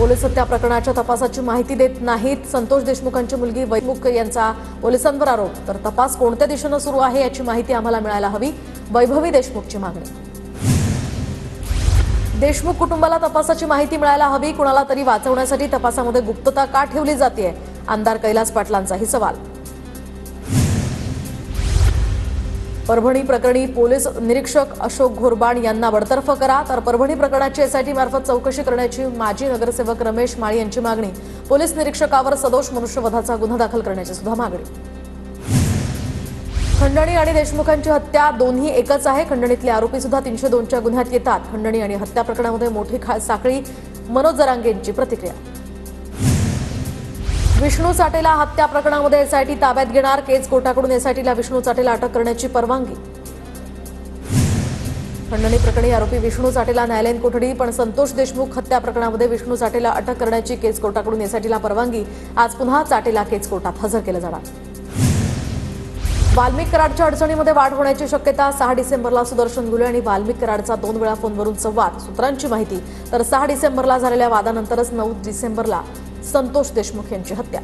Police हत्या प्रकरणाच्या तपासाची माहिती देत नाहीत संतोष देशमुखांची मुलगी वैमुख यांचा पोलिसांवर आरोप। तर तपास कोणत्या दिशेने सुरू आहे याची माहिती आम्हाला मिळायला हवी, वैभवी देशमुखची मागणी। देशमुख कुटुंबाला तपासाची माहिती मिळायला हवी, कुणाला तरी वाचवण्यासाठी तपासामध्ये गुप्तता का ठेवली जाते? आमदार कैलास पाटलांचाही सवाल। परभणी प्रकरणी पोलीस निरीक्षक अशोक घोरबाण यांना बडतर्फ करा। तर परभणी प्रकरणाची एसआयटी मार्फत चौकशी करण्याची माजी नगरसेवक रमेश माळी यांची मागणी। पोलीस निरीक्षकावर सदोष मनुष्यवधाचा गुन्हा दाखल करण्याची सुद्धा मागणी। खंडणी आणि देशमुखांची हत्या दोन्ही एकच आहे। खंडणीतले आरोपी सुद्धा 302च्या गुन्ह्यात येतात। खंडणी आणि हत्या प्रकरणामध्ये मोठी साखळी, मनोज जरांगेंची प्रतिक्रिया। विष्णू चाटेला हत्या प्रकरणामध्ये एसआयटी ताब्यात घेणार। केज कोर्टाकडून एसआयटीला विष्णू चाटेला अटक करण्याची परवानगी। खंडणी प्रकरणी आरोपी विष्णू चाटेला न्यायालयीन कोठडी, पण संतोष देशमुख हत्या प्रकरणामध्ये विष्णू चाटेला अटक करण्याची केज कोर्टाकडून एसआयटीला परवानगी। आज पुन्हा चाटेला केज कोर्टात हजर केलं जाणार। वाल्मिक कराडच्या अडचणीमध्ये वाढ होण्याची शक्यता। 6 डिसेंबरला सुदर्शन गुले आणि वाल्मिक कराडचा 2 वेळा फोनवरून संवाद, सूत्रांची माहिती। तर 6 डिसेंबरला झालेल्या वादानंतरच 9 डिसेंबरला संतोष देशमुख यांची हत्या।